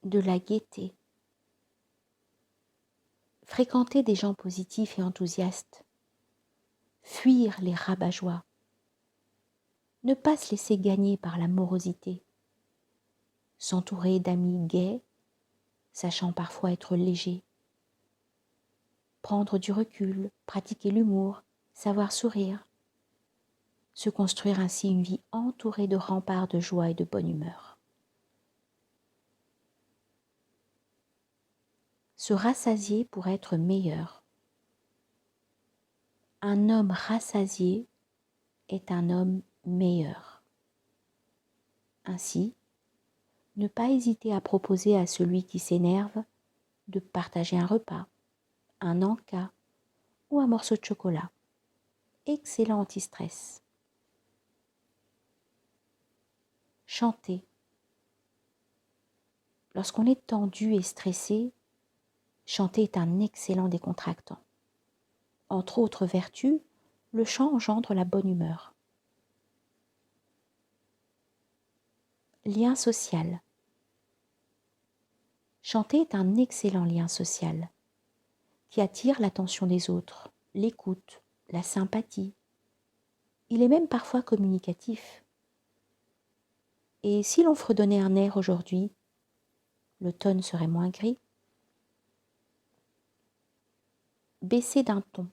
de la gaieté. Fréquenter des gens positifs et enthousiastes. Fuir les rabat-joie. Ne pas se laisser gagner par la morosité. S'entourer d'amis gais, sachant parfois être léger. Prendre du recul, pratiquer l'humour, savoir sourire. Se construire ainsi une vie entourée de remparts de joie et de bonne humeur. Se rassasier pour être meilleur. Un homme rassasié est un homme meilleur. Ainsi, ne pas hésiter à proposer à celui qui s'énerve de partager un repas, un encas ou un morceau de chocolat. Excellent anti-stress. Chanter. Lorsqu'on est tendu et stressé, chanter est un excellent décontractant. Entre autres vertus, le chant engendre la bonne humeur. Lien social. Chanter est un excellent lien social qui attire l'attention des autres, l'écoute, la sympathie. Il est même parfois communicatif. Et si l'on fredonnait un air aujourd'hui, l'automne serait moins gris. Baisser d'un ton.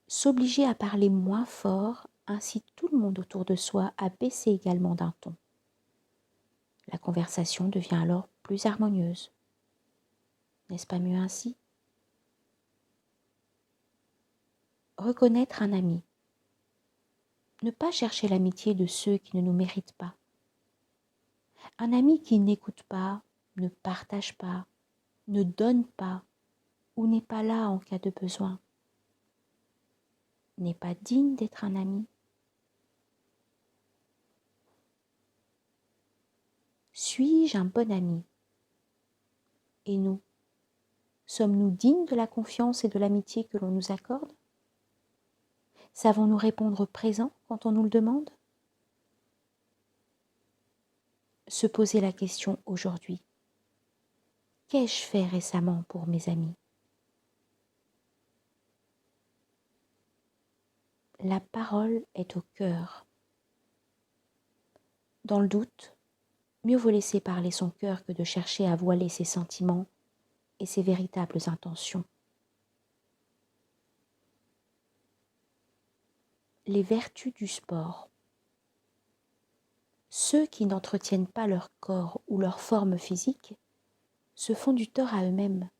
S'obliger à parler moins fort incite tout le monde autour de soi à baisser également d'un ton. La conversation devient alors plus harmonieuse. N'est-ce pas mieux ainsi? Reconnaître un ami. Ne pas chercher l'amitié de ceux qui ne nous méritent pas. Un ami qui n'écoute pas, ne partage pas, ne donne pas ou n'est pas là en cas de besoin n'est pas digne d'être un ami. Suis-je un bon ami? Et nous, sommes-nous dignes de la confiance et de l'amitié que l'on nous accorde? Savons-nous répondre présent quand on nous le demande? Se poser la question aujourd'hui. Qu'ai-je fait récemment pour mes amis? La parole est au cœur. Dans le doute, mieux vaut laisser parler son cœur que de chercher à voiler ses sentiments et ses véritables intentions. Les vertus du sport. Ceux qui n'entretiennent pas leur corps ou leur forme physique se font du tort à eux-mêmes.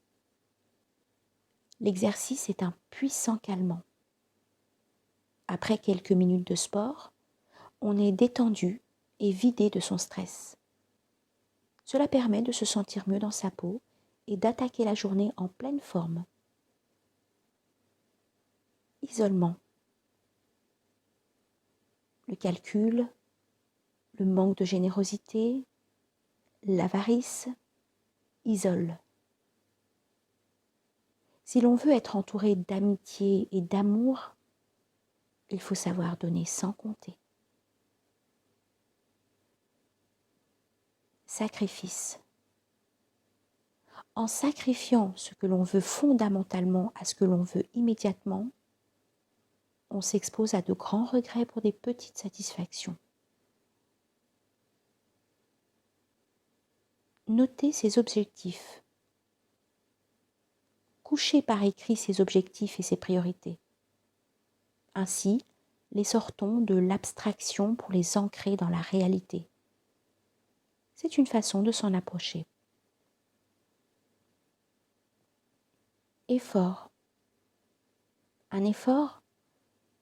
L'exercice est un puissant calmant. Après quelques minutes de sport, on est détendu et vidé de son stress. Cela permet de se sentir mieux dans sa peau et d'attaquer la journée en pleine forme. Isolement. Le calcul, le manque de générosité, l'avarice isolent. Si l'on veut être entouré d'amitié et d'amour, il faut savoir donner sans compter. Sacrifice. En sacrifiant ce que l'on veut fondamentalement à ce que l'on veut immédiatement, on s'expose à de grands regrets pour des petites satisfactions. Notez ses objectifs. Couchez par écrit ses objectifs et ses priorités. Ainsi, les sortons de l'abstraction pour les ancrer dans la réalité. C'est une façon de s'en approcher. Effort. Un effort,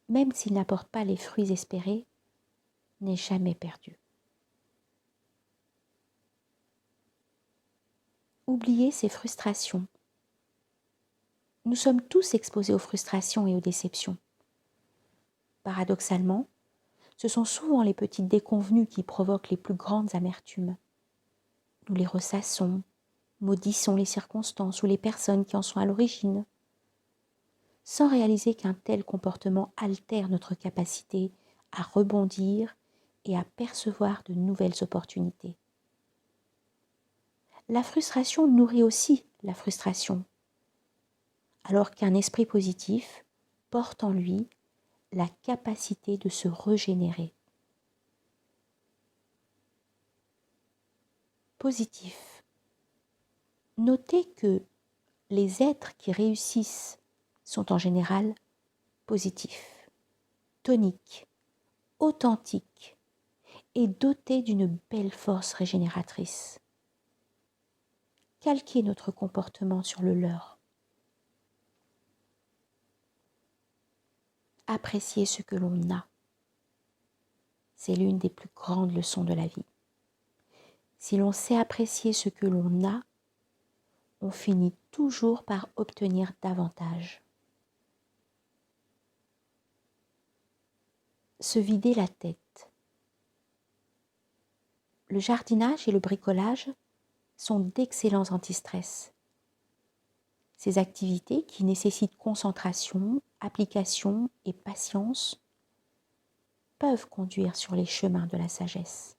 même s'il n'apporte pas les fruits espérés, n'est jamais perdu. Oubliez ses frustrations. Nous sommes tous exposés aux frustrations et aux déceptions. Paradoxalement, ce sont souvent les petites déconvenues qui provoquent les plus grandes amertumes. Nous les ressassons, maudissons les circonstances ou les personnes qui en sont à l'origine, sans réaliser qu'un tel comportement altère notre capacité à rebondir et à percevoir de nouvelles opportunités. La frustration nourrit aussi la frustration, alors qu'un esprit positif porte en lui la capacité de se régénérer. Positif. Notez que les êtres qui réussissent sont en général positifs, toniques, authentiques et dotés d'une belle force régénératrice. Calquez notre comportement sur le leur. Appréciez ce que l'on a. C'est l'une des plus grandes leçons de la vie. Si l'on sait apprécier ce que l'on a, on finit toujours par obtenir davantage. Se vider la tête. Le jardinage et le bricolage sont d'excellents anti-stress. Ces activités qui nécessitent concentration, application et patience peuvent conduire sur les chemins de la sagesse.